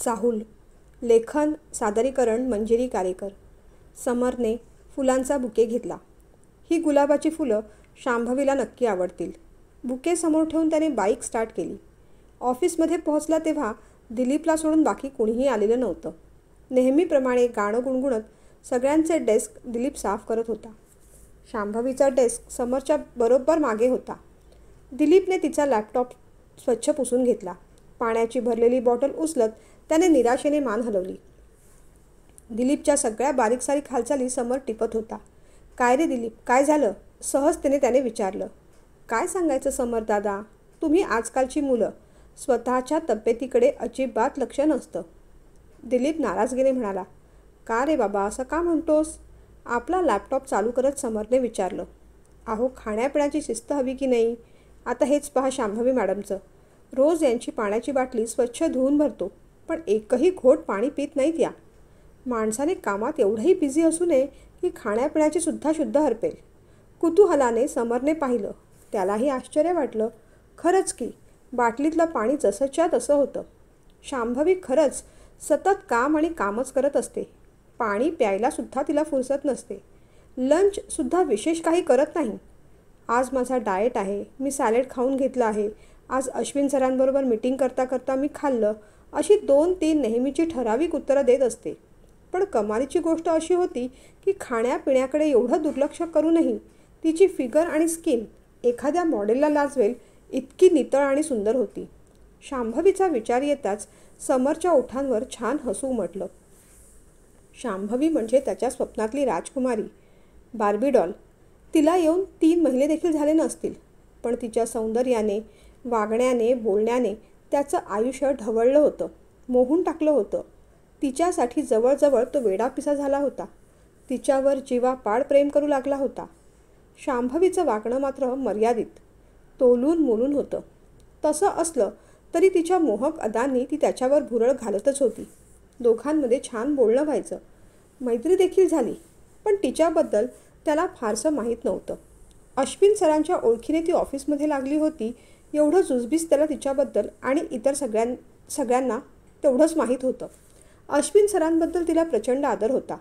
चाहूल. लेखन सादरीकरण मंजिरी कारेकर. समरने फुलांचा बुके घेतला. ही गुलाबाची फुलं शांभवीला नक्की आवडतील. बुके समोर ठेवून त्याने बाईक स्टार्ट केली. ऑफिसमध्ये पोहोचला तेव्हा दिलीपला सोडून बाकी कोणीही आलेलं नव्हतं. नेहमीप्रमाणे गाणं गुणगुणत सगळ्यांचे डेस्क दिलीप साफ करत होता. शांभवीचा डेस्क समरच्या बरोबर मागे होता. दिलीपने तिचा लॅपटॉप स्वच्छ पुसून घेतला. पाण्याची भरलेली बॉटल उचलत त्याने निराशेने मान हलवली. दिलीपच्या सगळ्या बारीक सारीक हालचाली समर टिपत होता. काय रे दिलीप, काय झालं? सहजतेने त्याने विचारलं. काय सांगायचं समर दादा, तुम्ही आजकालची मुलं, स्वतःच्या तब्येतीकडे अजिबात लक्ष नसतं. दिलीप नाराजगीने म्हणाला. का रे बाबा, असं का म्हणतोस? आपला लॅपटॉप चालू करत समरने विचारलं. अहो, खाण्यापिण्याची शिस्त हवी की नाही? आता हेच पहा शांभवी मॅडमचं. रोज यांची पाण्याची बाटली स्वच्छ धुवून भरतो, पण एकही घोट पाणी पित नाहीत या. माणसाने कामात एवढंही बिझी असू नये की खाण्यापिण्याची सुद्धा शुद्ध हरपेल. कुतूहलाने समरने पाहिलं. त्यालाही आश्चर्य वाटलं. खरंच की बाटलीतलं पाणी जसंच्या तसं होतं. शांभवी खरंच सतत काम आणि कामच करत असते. पाणी प्यायलासुद्धा तिला फुरसत नसते. लंचसुद्धा विशेष काही करत नाही. आज माझा डाएट आहे, मी सॅलेड खाऊन घेतलं आहे, आज अश्विन सरांबरोबर मीटिंग करता करता मी खाल्लं, अशी 2-3 नेहमीची ठराविक उत्तरं देत असते. पण कमालीची गोष्ट अशी होती की खाण्यापिण्याकडे एवढं दुर्लक्ष करूनही तिची फिगर आणि स्किन एखाद्या मॉडेलला लाजवेल इतकी नितळ आणि सुंदर होती. शांभवीचा विचार येताच समरच्या ओठांवर छान हसू उमटलं. शांभवी म्हणजे त्याच्या स्वप्नातली राजकुमारी, बार्बी डॉल. तिला येऊन 3 महिने देखील झाले नसतील, पण तिच्या सौंदर्याने, वागण्याने, बोलण्याने त्याचं आयुष्य ढवळलं होतं, मोहून टाकलं होतं. तिच्यासाठी जवळजवळ तो वेडापिसा झाला होता. तिच्यावर जीवापाड प्रेम करू लागला होता. शांभवीचं वागणं मात्र मर्यादित, तोलून मोलून होतं. तसं असलं तरी तिच्या मोहक अदांनी ती त्याच्यावर भुरळ घालतच होती. दोघांमध्ये छान बोलणं व्हायचं, मैत्री देखील झाली, पण तिच्याबद्दल त्याला फारसं माहीत नव्हतं. अश्विन सरांच्या ओळखीने ती ऑफिसमध्ये लागली होती, एवढं जुजबीस त्याला तिच्याबद्दल आणि इतर सगळ्यांना तेवढंच माहीत होतं. अश्विन सरांबद्दल तिला प्रचंड आदर होता.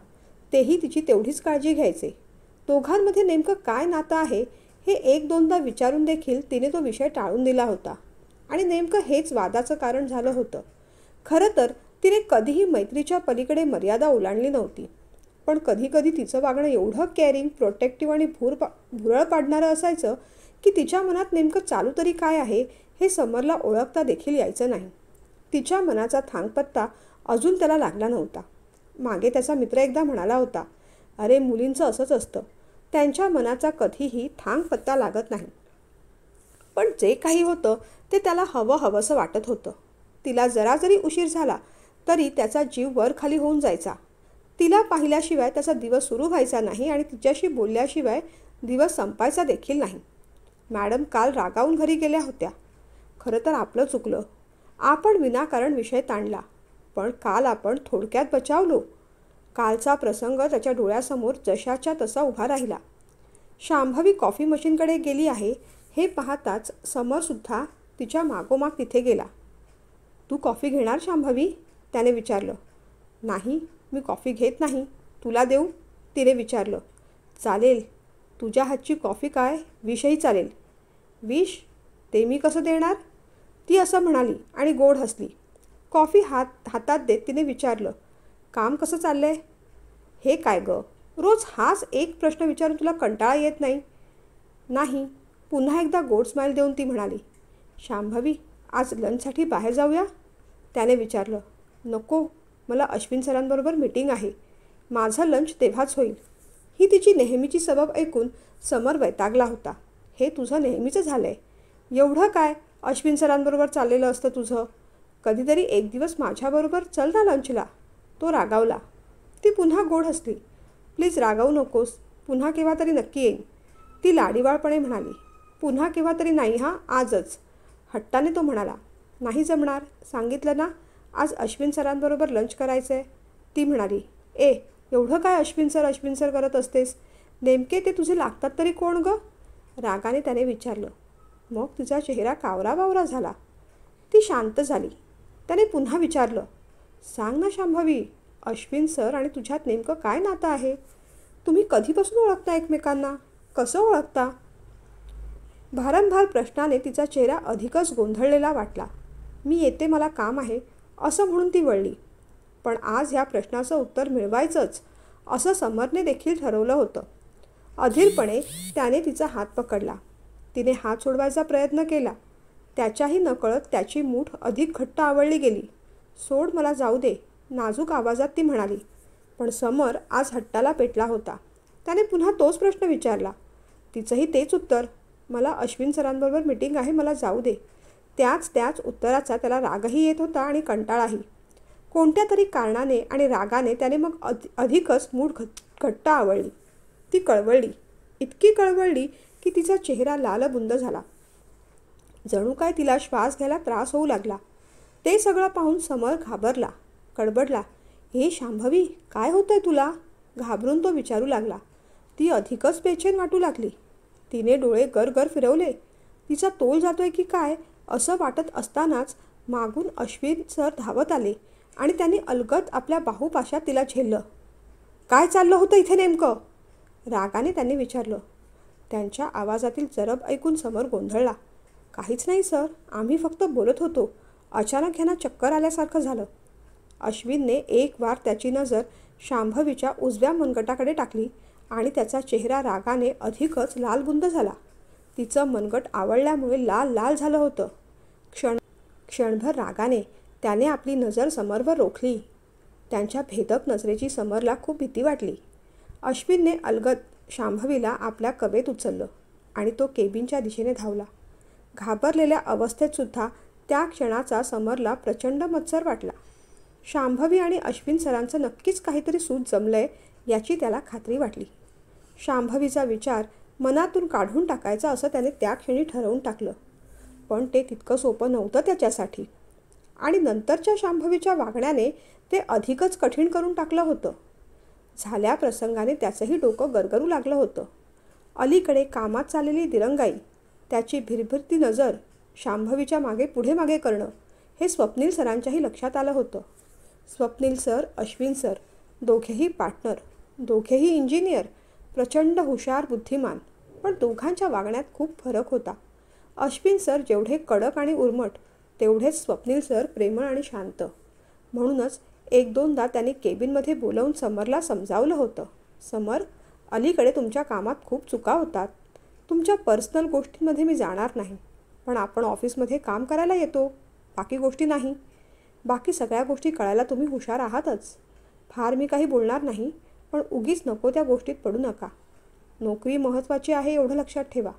तेही तिची तेवढीच काळजी घ्यायचे. दोघांमध्ये नेमकं काय नातं आहे हे 1-2दा विचारून देखील तिने तो विषय टाळून दिला होता. आणि नेमकं हेच वादाचं कारण झालं होतं. खरं तर तिने कधीही मैत्रीच्या पलीकडे मर्यादा ओलांडली नव्हती. पण कधीकधी तिचं वागणं एवढं केअरिंग, प्रोटेक्टिव्ह आणि भुरळ पाडणारं असायचं की तिच्या मनात नेमकं चालू तरी काय आहे हे समरला ओळखता देखील यायचं नाही. तिच्या मनाचा थांगपत्ता अजून त्याला लागला नव्हता. मागे त्याचा मित्र एकदा म्हणाला होता, अरे मुलींचं असंच असतं, त्यांच्या मनाचा कधीही थांगपत्ता लागत नाही. पण जे काही होतं ते त्याला हवंसं वाटत होतं. तिला जरा जरी उशीर झाला तरी त्याचा जीव वर खाली होऊन जायचा. तिला पाहिल्याशिवाय त्याचा दिवस सुरू व्हायचा नाही आणि तिच्याशी बोलल्याशिवाय दिवस संपायचा देखील नाही. मॅडम काल रागावून घरी गेल्या होत्या. खरं तर आपलं चुकलं, आपण विनाकारण विषय ताणला, पण काल आपण थोडक्यात बचावलो. कालचा प्रसंग त्याच्या डोळ्यासमोर जशाच्या तसा उभा राहिला. शांभवी कॉफी मशीनकडे गेली आहे हे पाहताच समरसुद्धा तिच्या मागोमाग तिथे गेला. तू कॉफी घेणार शांभवी? त्याने विचारलं. नाही, मी कॉफी घेत नाही. तुला देऊ? तिने विचारलं. चालेल, तुझ्या हातची कॉफी काय, विषही चालेल. विष? ते मी कसं देणार? ती असं म्हणाली आणि गोड हसली. कॉफी हातात देत तिने विचारलं. काम कसं चाललंय? हे काय गं, रोज हाच एक प्रश्न विचारून तुला कंटाळा येत नाही? नाही. पुन्हा एकदा गोड स्माईल देऊन ती म्हणाली. शांभवी, आज लंचसाठी बाहेर जाऊया? त्याने विचारलं. नको, मला अश्विन सरांबरोबर मीटिंग आहे. माझं लंच तेव्हाच होईल. ही तिची नेहमीची सबब ऐकून समर वैतागला होता. हे तुझं नेहमीचं झालं आहे. एवढं काय अश्विन सरांबरोबर चाललेलं असतं तुझं? कधीतरी एक दिवस माझ्याबरोबर चल ना लंचला. तो रागावला. ती पुन्हा गोड हसली. प्लीज रागावू नकोस, पुन्हा केव्हा तरी नक्की येईन. ती लाडीवाळपणे म्हणाली. पुन्हा केव्हा तरी नाही हां, आजच. हट्टाने तो म्हणाला. नाही जमणार, सांगितलं ना, आज अश्विन सरांबरोबर लंच करायचं आहे. ती म्हणाली. एवढं काय अश्विन सर करत असतेस? नेमके ते तुझे लागतात तरी कोण गं? रागाने त्याने विचारलं. मग तिचा चेहरा कावरा बावरा झाला. ती शांत झाली. त्याने पुन्हा विचारलं. सांग ना शांभवी, अश्विन सर आणि तुझ्यात नेमकं काय नातं आहे? तुम्ही कधीपासून ओळखता एकमेकांना? कसं ओळखता? भारंभार प्रश्नाने तिचा चेहरा अधिकच गोंधळलेला वाटला. मी येते, मला काम आहे, असं म्हणून ती वळली. पण आज ह्या प्रश्नाचं उत्तर मिळवायचंच असं समरने देखील ठरवलं होतं. अधीरपणे त्याने तिचा हात पकडला. तिने हात सोडवायचा प्रयत्न केला. त्याच्याही नकळत त्याची मूठ अधिक घट्ट आवळली गेली. सोड, मला जाऊ दे, नाजूक आवाजात ती म्हणाली. पण समर आज हट्टाला पेटला होता. त्याने पुन्हा तोच प्रश्न विचारला. तिचंही तेच उत्तर, मला अश्विन सरांबरोबर मीटिंग आहे, मला जाऊ दे. त्याच उत्तराचा त्याला रागही येत होता आणि कंटाळाही. कोणत्या तरी कारणाने आणि रागाने त्याने मग अधिकच मूठ घट्ट आवळली. ती कळवळली, इतकी कळवळली की तिचा चेहरा लालबुंद झाला. जणू काय तिला श्वास घ्यायला त्रास होऊ लागला. ते सगळं पाहून समर घाबरला, कडबडला. हे शांभवी, काय होतंय तुला? घाबरून तो विचारू लागला. ती अधिकच बेचैन वाटू लागली. तिने डोळे गरगर फिरवले. तिचा तोल जातोय की काय असं वाटत असतानाच मागून अश्विन सर धावत आले आणि त्यांनी अलगद आपल्या बाहुपाशात तिला झेललं. काय चाललं होतं इथे नेमकं? रागाने त्यांनी विचारलं. त्यांच्या आवाजातील जरब ऐकून समर गोंधळला. काहीच नाही सर, आम्ही फक्त बोलत होतो. अचानक ह्यांना चक्कर आल्यासारखं झालं. अश्विनने एक वार त्याची नजर शांभवीच्या उजव्या मनगटाकडे टाकली आणि त्याचा चेहरा रागाने अधिकच लालबुंद झाला. तिचं मनगट आवळल्यामुळे लाल लाल झालं होतं. क्षणभर रागाने त्याने आपली नजर समरवर रोखली. त्यांच्या भेदक नजरेची समरला खूप भीती वाटली. अश्विनने अलगद शांभवीला आपल्या कवेत उचललं आणि तो केबिनच्या दिशेने धावला. घाबरलेल्या अवस्थेतसुद्धा त्या क्षणाचा समरला प्रचंड मत्सर वाटला. शांभवी आणि अश्विन सरांचं नक्कीच काहीतरी सूत जमलंय याची त्याला खात्री वाटली. शांभवीचा विचार मनातून काढून टाकायचा असं त्याने त्या क्षणी ठरवून टाकलं. पण ते तितकं सोपं नव्हतं त्याच्यासाठी. आणि नंतरच्या शांभवीच्या वागण्याने ते अधिकच कठीण करून टाकलं होतं. झाल्या प्रसंगाने त्याचंही डोकं गरगरू लागलं होतं. अलीकडे कामात चाललेली दिरंगाई, त्याची भिरभिरती नजर शांभवीच्या मागे पुढे मागे करणं हे स्वप्नील सरांच्याही लक्षात आलं होतं. स्वप्नील सर, अश्विन सर दोघेही पार्टनर, दोघेही इंजिनियर, प्रचंड हुशार, बुद्धिमान. पण दोघांच्या वागण्यात खूप फरक होता. अश्विन सर जेवढे कडक आणि उर्मट, तेवढेच स्वप्नील सर प्रेमळ आणि शांत. म्हणूनच एक दोनदा त्यांनी केबिनमध्ये बोलावून समरला समजावलं होतं. समर, अलीकडे तुमच्या कामात खूप चुका होतात. तुमच्या पर्सनल गोष्टींमध्ये मी जाणार नाही, पण आपण ऑफिसमध्ये काम करायला येतो, बाकी गोष्टी नाही. बाकी सगळ्या गोष्टी कळायला तुम्ही हुशार आहातच. फार मी काही बोलणार नाही, पण उगीच नको त्या गोष्टीत पडू नका. नोकरी महत्त्वाची आहे एवढं लक्षात ठेवा.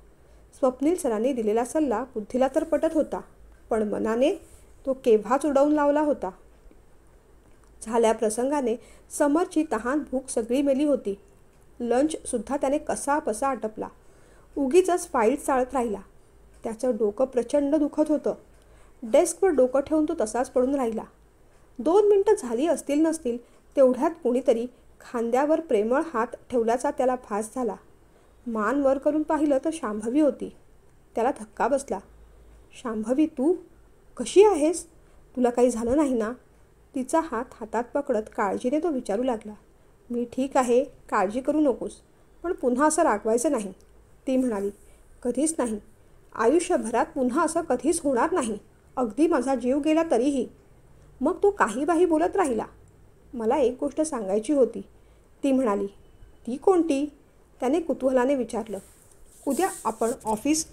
स्वप्नील सरांनी दिलेला सल्ला बुद्धीला तर पटत होता, पण मनाने तो केव्हाच उडवून लावला होता. झाल्या प्रसंगाने समरची तहान भूक सगळी मेली होती. लंचसुद्धा त्याने कसाबसा आटपला. उगीचच फाईल चाळत राहिला. त्याचं डोकं प्रचंड दुखत होतं. डेस्कवर डोकं ठेवून तो तसाच पडून राहिला. 2 मिनिटं झाली असतील नसतील तेवढ्यात कुणीतरी खांद्यावर प्रेमळ हात ठेवल्याचा त्याला भास झाला. मान वर करून पाहिलं तर शांभवी होती. त्याला धक्का बसला. शांभवी, तू कशी आहेस? तुला काही झालं नाही ना? तिचा हात हातात पकडत काळजीने तो विचारू लागला. मी ठीक आहे, काळजी करू नकोस, पण पुन्हा असं रागवायचं नाही, ती म्हणाली. कधीच नाही. आयुष्यभरात पुन्हा असं कधीच होणार नाही. अगदी माझा जीव गेला तरीही. मग तो काही बोलत राहिला. मला एक गोष्ट सांगायची होती, ती म्हणाली. ती कोणती? त्याने कुतूहलाने विचारलं. उद्या आपण ऑफिस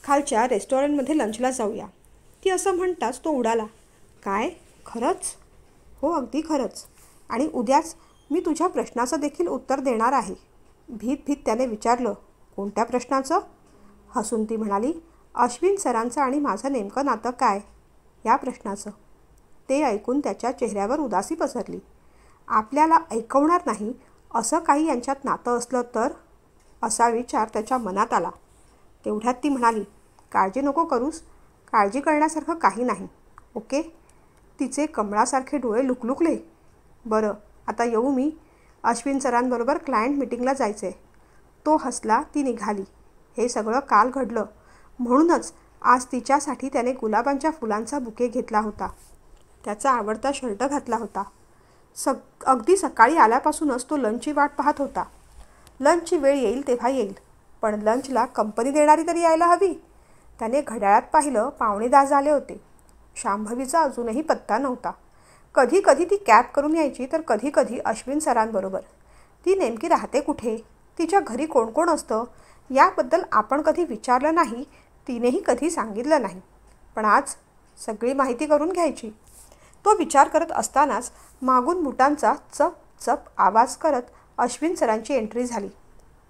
खालच्या रेस्टॉरंटमध्ये लंचला जाऊया. ती असं म्हणताच तो उडाला. काय? खरंच? हो, अगदी खरंच. आणि उद्याच मी तुझ्या प्रश्नाचं देखील उत्तर देणार आहे. भीत त्याने विचारलं. कोणत्या प्रश्नाचं? हसून ती म्हणाली. अश्विन सरांचं आणि माझं नेमकं नातं काय, या प्रश्नाचं. ते ऐकून त्याच्या चेहऱ्यावर उदासी पसरली. आपल्याला ऐकवणार नाही असं काही यांच्यात नातं असलं तर, असा विचार त्याच्या मनात आला. तेवढ्यात ती म्हणाली. काळजी नको करूस, काळजी करण्यासारखं काही नाही, ओके? तिचे कमळासारखे डोळे लुकलुकले. बरं, आता येऊ मी? अश्विन सरांबरोबर क्लायंट मीटिंगला जायचे. तो हसला. ती निघाली. हे सगळं काल घडलं, म्हणूनच आज तिच्यासाठी त्याने गुलाबांच्या फुलांचा बुके घेतला होता. त्याचा आवडता शर्ट घातला होता. अगदी सकाळी आल्यापासूनच तो लंचची वाट पाहत होता. लंचची वेळ येईल तेव्हा येईल, पण लंचला कंपनी देणारी तरी यायला हवी. त्याने घड्याळात पाहिलं, 9:45 झाले होते. शांभवीचा अजूनही पत्ता नव्हता. कधी कधी ती कॅब करून यायची, तर कधी कधी अश्विन सरांबरोबर. ती नेमकी राहते कुठे, तिच्या घरी कोण कोण असतं, याबद्दल आपण कधी विचारलं नाही, तिनेही कधी सांगितलं नाही. पण आज सगळी माहिती करून घ्यायची. तो विचार करत असतानाच मागून बुटांचा चप चप आवाज करत अश्विन सरांची एंट्री झाली.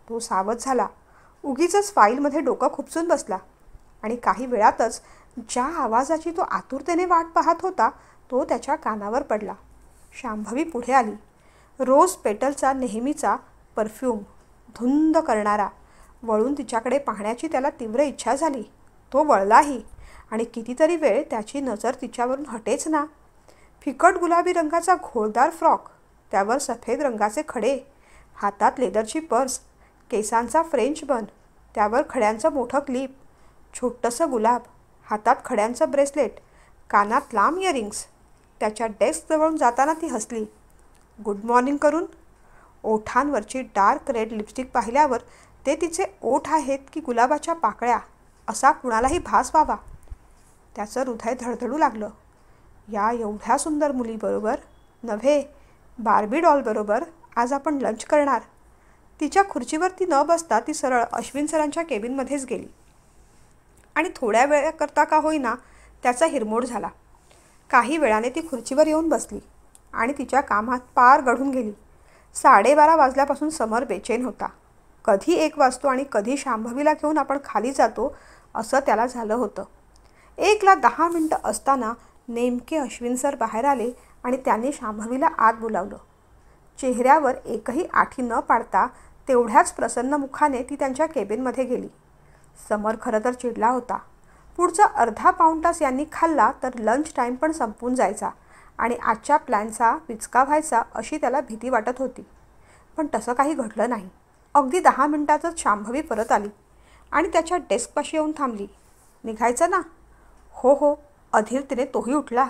तो सावध झाला. उगीचच फाईलमध्ये डोकं खुपसून बसला आणि काही वेळातच ज्या आवाजाची तो आतुरतेने वाट पाहत होता तो त्याच्या कानावर पडला. शांभवी पुढे आली. रोज पेटलचा नेहमीचा परफ्यूम धुंद करणारा. वळून तिच्याकडे पाहण्याची त्याला तीव्र इच्छा झाली. तो वळलाही आणि कितीतरी वेळ त्याची नजर तिच्यावरून हटेच ना. फिकट गुलाबी रंगाचा घोळदार फ्रॉक, त्यावर सफेद रंगाचे खडे, हातात लेदरची पर्स, केसांचा फ्रेंच बन, त्यावर खड्यांचं मोठं क्लिप, छोटंसं गुलाब, हातात खड्यांचं ब्रेसलेट, कानात लांब इयरिंग्स. त्याच्या डेस्कजवळून जाताना ती हसली. गुड मॉर्निंग करून. ओठांवरची डार्क रेड लिपस्टिक पाहिल्यावर ते तिचे ओठ आहेत की गुलाबाच्या पाकळ्या असा कुणालाही भास व्हावा. त्याचं हृदय धडधडू लागलं. या एवढ्या सुंदर मुलीबरोबर नव्हे, बार्बी डॉलबरोबर आज आपण लंच करणार. तिच्या खुर्चीवरती न बसता ती सरळ अश्विन सरांच्या केबिनमध्येच गेली आणि थोड्या वेळाकरता का होईना त्याचा हिरमोड झाला. काही वेळाने ती खुर्चीवर येऊन बसली आणि तिच्या कामात पार गढून गेली. 12:30 वाजल्यापासून समर बेचैन होता. कधी 1 वाजतो आणि कधी शांभवीला घेऊन आपण खाली जातो असं त्याला झालं होतं. 1ला 10 मिनिटं असताना नेमके अश्विन सर बाहेर आले आणि त्यांनी शांभवीला आत बोलावलं. चेहऱ्यावर एकही आठी न पाडता तेवढ्याच प्रसन्न मुखाने ती त्यांच्या केबिनमध्ये गेली. समर खरं तर चिडला होता. पुढचा अर्धा पाऊण तास यांनी खाल्ला तर लंच टाईम पण संपून जायचा आणि आजच्या प्लॅनचा विचका व्हायचा अशी त्याला भीती वाटत होती. पण तसं काही घडलं नाही. अगदी 10 मिनिटातच शांभवी परत आली आणि त्याच्या डेस्कपाशी येऊन थांबली. निघायचं ना? हो हो. अधीरतेने तोही उठला.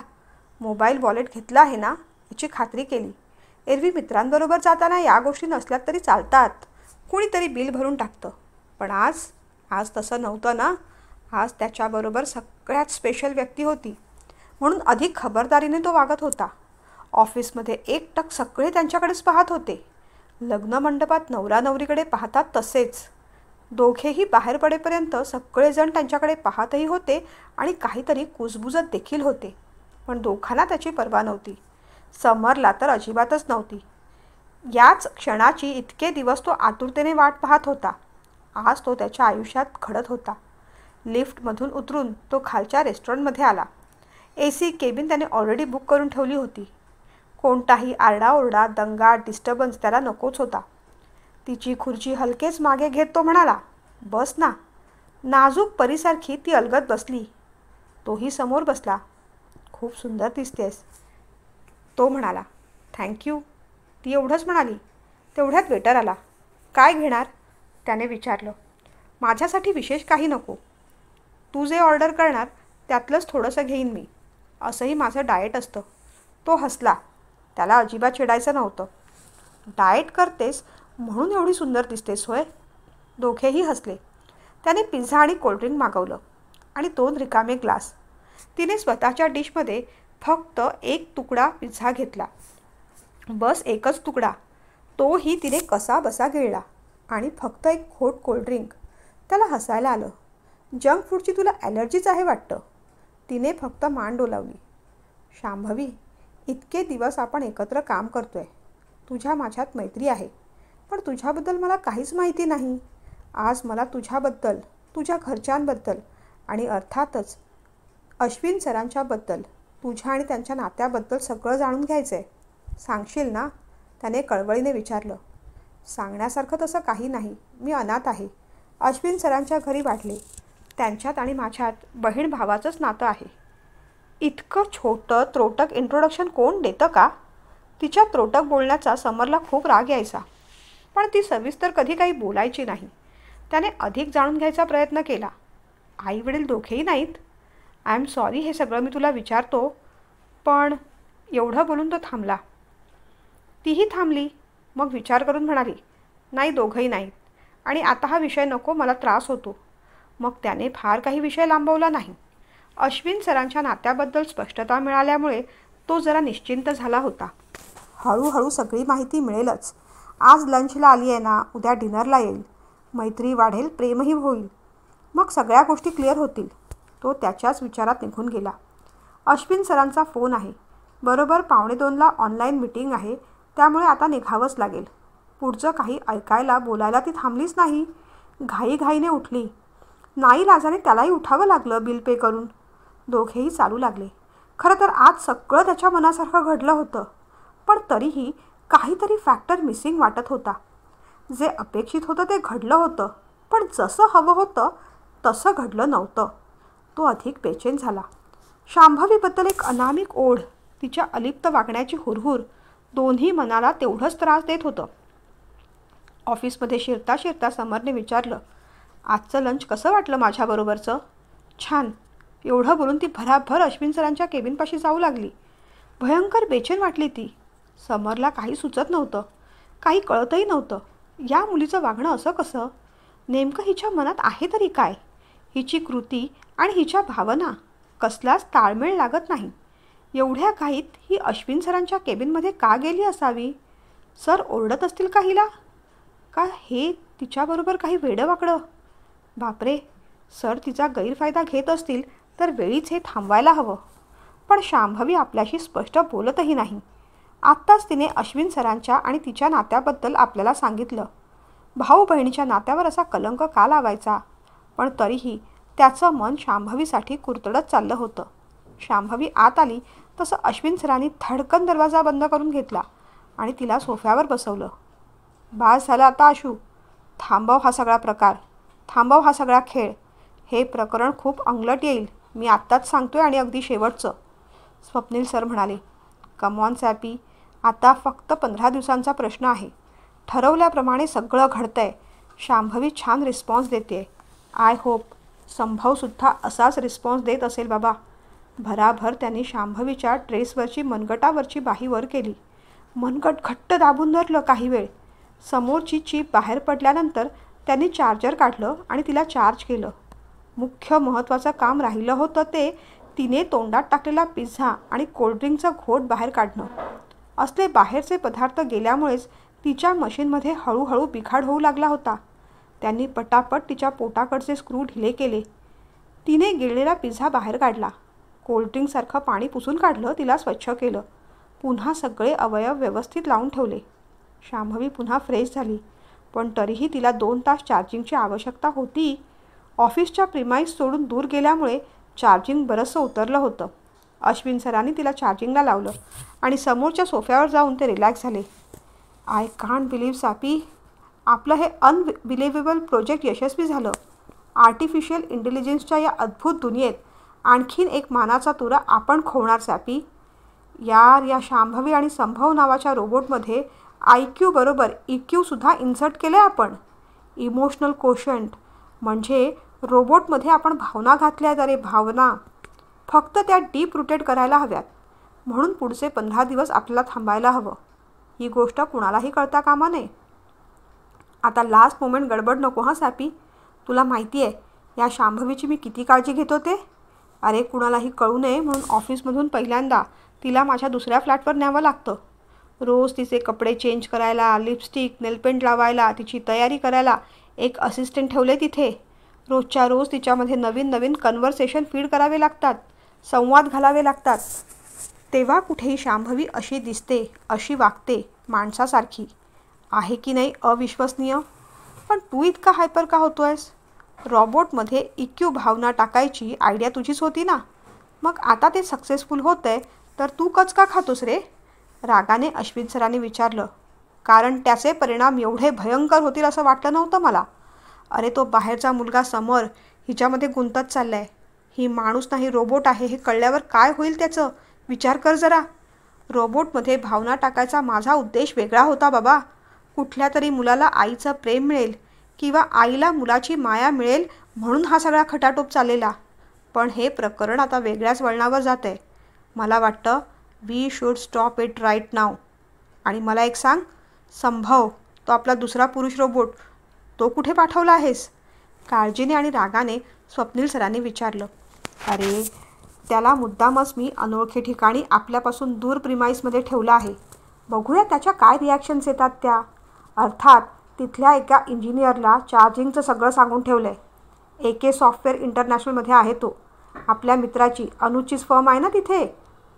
मोबाईल वॉलेट घेतला आहे ना याची खात्री केली. एरवी मित्रांबरोबर जाताना या गोष्टी नसल्या तरी चालतात, कुणीतरी बिल भरून टाकतं. पण आज तसं नव्हतं ना. आज त्याच्याबरोबर सगळ्यात स्पेशल व्यक्ती होती म्हणून अधिक खबरदारीने तो वागत होता. ऑफिसमध्ये एकटक सगळे त्यांच्याकडेच पाहत होते. लग्न मंडपात नवरा नवरीकडे पाहतात तसेच. दोघेही बाहेर पडेपर्यंत सगळेजण त्यांच्याकडे पाहतही होते आणि काहीतरी कुजबुजत देखील होते. पण दोघांना त्याची पर्वा नव्हती. समरला तर अजिबातच नव्हती. याच क्षणाची इतके दिवस तो आतुरतेने वाट पाहत होता. आज तो त्याच्या आयुष्यात घडत होता. लिफ्टमधून उतरून तो खालच्या रेस्टॉरंटमध्ये आला. AC केबिन त्याने ऑलरेडी बुक करून ठेवली होती. कोणताही आरडाओरडा, दंगा, डिस्टर्बन्स त्याला नकोच होता. तिची खुर्ची हलकेच मागे घेत तो म्हणाला, बस ना. नाजूक परीसारखी ती अलगद बसली. तोही समोर बसला. खूप सुंदर दिसतेस, तो म्हणाला. थँक्यू. ती एवढंच म्हणाली. तेवढ्यात वेटर आला. काय घेणार? त्याने विचारलं. माझ्यासाठी विशेष काही नको. तू जे ऑर्डर करणार त्यातलंच थोडंसं घेईन मी. असंही माझं डाएट असतं. तो हसला. त्याला अजिबात चिडायचं नव्हतं. डाएट करतेस म्हणून एवढी सुंदर दिसतेस होय? दोघेही हसले. त्याने पिझ्झा आणि कोल्ड्रिंक मागवलं आणि 2 रिकामे ग्लास. तिने स्वतःच्या डिशमध्ये फक्त 1 तुकडा पिझ्झा घेतला. बस 1च तुकडा. तोही तिने कसा बसा गिळला आणि फक्त 1 घोट कोल्ड्रिंक. त्याला हसायला आलं. जंक फूडची तुला ॲलर्जीच आहे वाटतं. तिने फक्त मान डोलावली. शांभवी, इतके दिवस आपण एकत्र काम करतोय. तुझ्या माझ्यात मैत्री आहे. पण तुझ्याबद्दल मला काहीच माहिती नाही. आज मला तुझ्याबद्दल, तुझ्या घरच्यांबद्दल आणि अर्थातच अश्विन सरांच्याबद्दल, तुझ्या आणि त्यांच्या नात्याबद्दल सगळं जाणून घ्यायचं आहे. सांगशील ना? त्याने कळवळीने विचारलं. सांगण्यासारखं तसं काही नाही. मी अनाथ आहे. अश्विन सरांच्या घरी वाढले. त्यांच्यात आणि माझ्यात बहीण भावाचंच नातं आहे. इतकं छोटं त्रोटक इंट्रोडक्शन कोण देतं का? तिच्या त्रोटक बोलण्याचा समरला खूप राग यायचा. पण ती सविस्तर कधी काही बोलायची नाही. त्याने अधिक जाणून घ्यायचा प्रयत्न केला. आई वडील दोघेही नाहीत? आय एम सॉरी हे सगळं मी तुला विचारतो, पण एवढं बोलून तो थांबला. तीही थांबली. मग विचार करून म्हणाली, नाही दोघंही नाहीत आणि आता हा विषय नको, मला त्रास होतो. मग त्याने फार काही विषय लांबवला नाही. अश्विन सरांच्या नात्याबद्दल स्पष्टता मिळाल्यामुळे तो जरा निश्चिंत झाला होता. हळूहळू सगळी माहिती मिळेलच. आज लंचला आली आहे ना, उद्या डिनरला येईल. मैत्री वाढेल, प्रेमही होईल. मग सगळ्या गोष्टी क्लिअर होतील. तो त्याच्याच विचारात निघून गेला. अश्विन सरांचा फोन आहे. बरोबर 1:45ला ऑनलाईन मीटिंग आहे, त्यामुळे आता निघावंच लागेल. पुढचं काही ऐकायला बोलायला ती थांबलीच नाही. घाईघाईने उठली. नाईलाजाने त्यालाही उठावं लागलं बिल पे करून. दोघेही चालू लागले. खरं तर आज सगळं त्याच्या मनासारखं घडलं होतं, पण तरीही काहीतरी फॅक्टर मिसिंग वाटत होता. जे अपेक्षित होतं ते घडलं होतं, पण जसं हवं होतं तसं घडलं नव्हतं. तो अधिक बेचैन झाला. शांभवीबद्दल एक अनामिक ओढ, तिच्या अलिप्त वागण्याची हुरहुर, दोन्ही मनाला तेवढंच त्रास देत होतं. ऑफिसमध्ये शिरता शिरता समरने विचारलं, आजचं लंच कसं वाटलं माझ्याबरोबरचं? छान. एवढं बोलून ती भराभर अश्विन सरांच्या केबिनपाशी जाऊ लागली. भयंकर बेचैन वाटली ती. समरला काही सुचत नव्हतं, काही कळतही नव्हतं. या मुलीचं वागणं असं कसं? नेमकं हिच्या मनात आहे तरी काय? हिची कृती आणि हिच्या भावना कसलाच ताळमेळ लागत नाही. एवढ्या घाईत ही अश्विन सरांच्या केबिनमध्ये का गेली असावी? सर ओरडत असतील का हिला? का हे तिच्याबरोबर काही वेडंवाकडं? बापरे, सर तिचा गैरफायदा घेत असतील तर वेळीच हे थांबवायला हवं. पण शांभवी आपल्याशी स्पष्ट बोलतही नाही. आत्ताच तिने अश्विन सरांच्या आणि तिच्या नात्याबद्दल आपल्याला सांगितलं. भाऊ बहिणीच्या नात्यावर असा कलंक का लावायचा? पण तरीही त्याचं मन शांभवीसाठी कुरतडत चाललं होतं. शांभवी आत आली तसं अश्विन सरांनी धडकन दरवाजा बंद करून घेतला आणि तिला सोफ्यावर बसवलं. बास झालं आता आशू. थांबव हा सगळा प्रकार. थांबव हा सगळा खेळ. हे प्रकरण खूप अंगलट येईल. मी आत्ताच सांगतोय आणि अगदी शेवटचं. स्वप्नील सर म्हणाले, कम ऑन सॅपी, आता फक्त 15 दिवसांचा प्रश्न आहे. ठरवल्याप्रमाणे सगळं घडतंय. शांभवी छान रिस्पॉन्स देते. आय होप संभवसुद्धा असाच रिस्पॉन्स देत असेल बाबा. भराभर त्यांनी शांभवीच्या ड्रेसवरची मनगटावरची बाही वर केली. मनगट घट्ट दाबून धरलं काही वेळ. समोरची चीप बाहेर पडल्यानंतर त्यांनी चार्जर काढलं आणि तिला चार्ज केलं. मुख्य महत्त्वाचं काम राहिलं होतं ते तिने तोंडात टाकलेला पिझ्झा आणि कोल्ड्रिंकचं घोट बाहेर काढणं. असले बाहेरचे पदार्थ गेल्यामुळेच तिच्या मशीनमध्ये हळूहळू बिघाड होऊ लागला होता. त्यांनी पटापट तिच्या पोटाकडचे स्क्रू ढिले केले. तिने गिळलेला पिझ्झा बाहेर काढला. कोल्ड्रिंकसारखं पाणी पुसून काढलं, तिला स्वच्छ केलं. पुन्हा सगळे अवयव व्यवस्थित लावून ठेवले. शांभवी पुन्हा फ्रेश झाली, पण तरीही तिला 2 तास चार्जिंगची आवश्यकता होती. ऑफिसच्या प्रिमाईस सोडून दूर गेल्यामुळे चार्जिंग बरंचसं उतरलं होतं. अश्विन सरांनी तिला चार्जिंगला लावलं आणि समोरच्या सोफ्यावर जाऊन ते रिलॅक्स झाले. आय कांट बिलीव्ह सापी, आपलं हे अनबिलिव्हेबल प्रोजेक्ट यशस्वी झालं. आर्टिफिशियल इंटेलिजन्सच्या या अद्भुत दुनियेत आणखीन एक मानाचा तुरा आपण खोवणार सॅपी. यार, या शांभवी आणि संभव नावाच्या रोबोटमध्ये IQ बरोबर EQसुद्धा इन्सर्ट केले आपण. इमोशनल कोशंट म्हणजे रोबोटमध्ये आपण भावना घातल्या आहेत. अरे भावना, फक्त त्या डीप रुटेड करायला हव्यात. म्हणून पुढचे 15 दिवस आपल्याला थांबायला हवं. ही गोष्ट कुणालाही कळता कामा नये. आता लास्ट मोमेंट गडबड नको हां सॅपी. तुला माहिती आहे या शांभवीची मी किती काळजी घेतो ते. अरे कुणालाही कळू नये म्हणून ऑफिसमधून पहिल्यांदा तिला माझ्या दुसऱ्या फ्लॅटवर न्यावं लागतं. रोज तिचे कपडे चेंज करायला, लिपस्टिक, नेलपेंट लावायला, तिची तयारी करायला एक असिस्टंट ठेवले तिथे. रोजच्या रोज तिच्यामध्ये नवीन नवीन कन्व्हर्सेशन फीड करावे लागतात, संवाद घालावे लागतात. तेव्हा कुठेही शांभवी अशी दिसते, अशी वागते, माणसासारखी. आहे की नाही अविश्वसनीय? पण तू इतका हायपर का होतोयस? रॉबोटमध्ये EQ भावना टाकायची आयडिया तुझीच होती ना. मग आता ते सक्सेसफुल होतंय तर तू कचका खातोस रे? रागाने अश्विन सरांनी विचारलं. कारण त्याचे परिणाम एवढे भयंकर होतील असं वाटलं नव्हतं मला. अरे तो बाहेरचा मुलगा समर हिच्यामध्ये गुंतत चाललाय. ही माणूस नाही रोबोट आहे हे कळल्यावर काय होईल त्याचं? विचार कर जरा. रोबोटमध्ये भावना टाकायचा माझा उद्देश वेगळा होता बाबा. कुठल्या तरी मुलाला आईचं प्रेम मिळेल किंवा आईला मुलाची माया मिळेल म्हणून हा सगळा खटाटोप चाललेला. पण हे प्रकरण आता वेगळ्याच वळणावर जात आहे. मला वाटतं we should stop it right now. आणि मला एक सांग, संभव, तो आपला दुसरा पुरुष रोबोट, तो कुठे पाठवला आहेस? काळजीने आणि रागाने स्वप्नील सरांनी विचारलं. अरे, त्याला मुद्दामच मी अनोळखी ठिकाणी आपल्यापासून दूर प्रिमाईसमध्ये ठेवला आहे. बघूया त्याच्या काय रिॲक्शन्स येतात त्या. अर्थात तिथल्या एका इंजिनियरला चार्जिंगचं सगळं सांगून ठेवलं आहे. AK सॉफ्टवेअर इंटरनॅशनलमध्ये आहे तो. आपल्या मित्राची अनुजचीच फर्म आहे ना तिथे.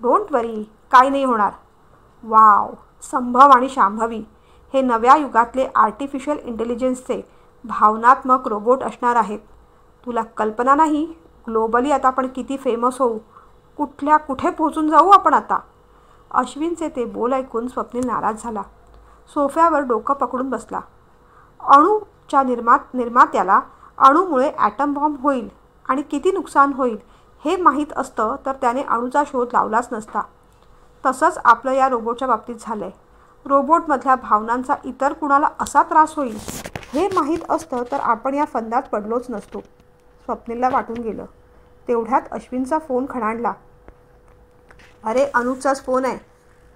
डोंट वरी, काही नाही होणार. वाव, संभव आणि शांभवी हे नव्या युगातले आर्टिफिशियल इंटेलिजन्सचे भावनात्मक रोबोट असणार आहेत. तुला कल्पना नाही, ग्लोबली आता आपण किती फेमस होऊ. कुठल्या कुठे पोहोचून जाऊ आपण आता. अश्विनचे ते बोल ऐकून स्वप्नील नाराज झाला. सोफ्यावर डोकं पकडून बसला. अणूच्या निर्मात्याला अणूमुळे ॲटम बॉम्ब होईल आणि किती नुकसान होईल हे माहीत असतं तर त्याने अणूचा शोध लावलाच नसता. तसंच आपलं या रोबोटच्या बाबतीत झालं आहे. रोबोटमधल्या भावनांचा इतर कुणाला असा त्रास होईल हे माहीत असतं तर आपण या फंदात पडलोच नसतो. स्वप्नीलला वाटून गेलं. तेवढ्यात अश्विनचा फोन खणाणला. अरे, अनुजचाच फोन आहे.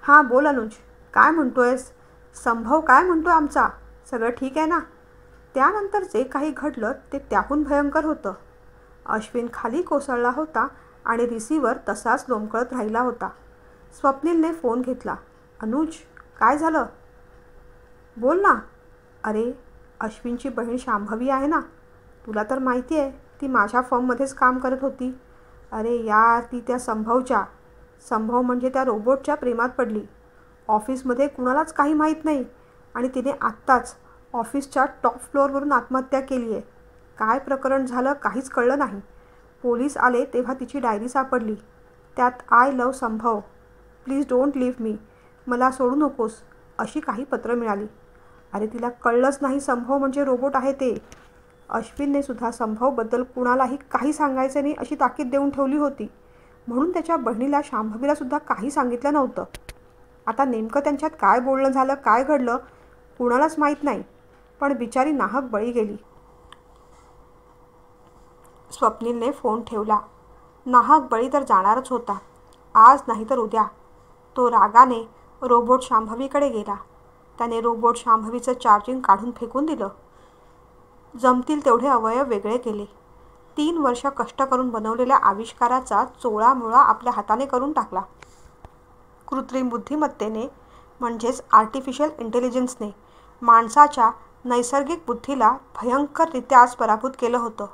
हां, बोल अनुज, काय म्हणतोयस? संभव काय म्हणतोय आमचा? सगळं ठीक आहे ना? त्यानंतर जे काही घडलं ते त्याहून भयंकर होतं. अश्विन खाली कोसळला होता आणि रिसिव्हर तसाच लोंबकळत राहिला होता. स्वप्नीलने फोन घेतला. अनुज, काय झालं? बोल ना. अरे, अश्विनची बहीण शांभवी आहे ना, तुला तर माहिती आहे ती माझ्या फर्ममध्येच काम करत होती. अरे यार, ती त्या संभव म्हणजे त्या रोबोटच्या प्रेमात पडली. ऑफिसमध्ये कुणालाच काही माहीत नाही आणि तिने आत्ताच ऑफिसच्या टॉप फ्लोअरवरून आत्महत्या केली आहे. काय प्रकरण झालं काहीच कळलं नाही. पोलीस आले तेव्हा तिची डायरी सापडली. त्यात आय लव्ह संभव, प्लीज डोंट लिव्ह मी, मला सोडू नकोस, अशी काही पत्रं मिळाली. अरे, तिला कळलंच नाही संभव म्हणजे रोबोट आहे ते. अश्विनने सुद्धा संभवबद्दल कुणालाही काही सांगायचं नाही अशी ताकीद देऊन ठेवली होती. म्हणून त्याच्या बहिणीला शांभवीला सुद्धा काही सांगितलं नव्हतं. आता नेमकं त्यांच्यात काय बोलणं झालं, काय घडलं कुणालाच माहीत नाही. पण बिचारी नाहक बळी गेली. स्वप्नीलने फोन ठेवला. नाहक बळी तर जाणारच होता, आज नाही तर उद्या. तो रागाने रोबोट शांभवीकडे गेला. त्याने रोबोट शांभवीचं चार्जिंग काढून फेकून दिलं. जमतील तेवढे अवयव वेगळे केले. 3 वर्ष कष्ट करून बनवलेल्या आविष्काराचा चोळामोळा आपल्या हाताने करून टाकला. कृत्रिम बुद्धिमत्तेने म्हणजेच आर्टिफिशियल इंटेलिजन्सने माणसाच्या नैसर्गिक बुद्धीला भयंकररित्याच पराभूत केलं होतं.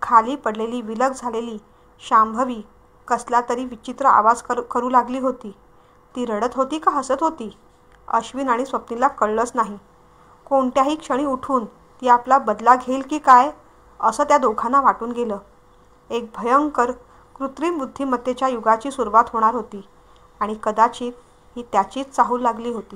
खाली पडलेली विलग झालेली शांभवी कसला तरी विचित्र आवाज करू लागली होती. ती रडत होती का हसत होती? अश्विन आणि स्वप्नीलला कळलंच नाही. कोणत्याही क्षणी उठून ती आपला बदला घेईल की काय असं त्या दोघांना वाटून गेलं. एक भयंकर कृत्रिम बुद्धिमत्तेच्या युगाची सुरुवात होणार होती आणि कदाचित ही त्याचीच चाहूल लागली होती.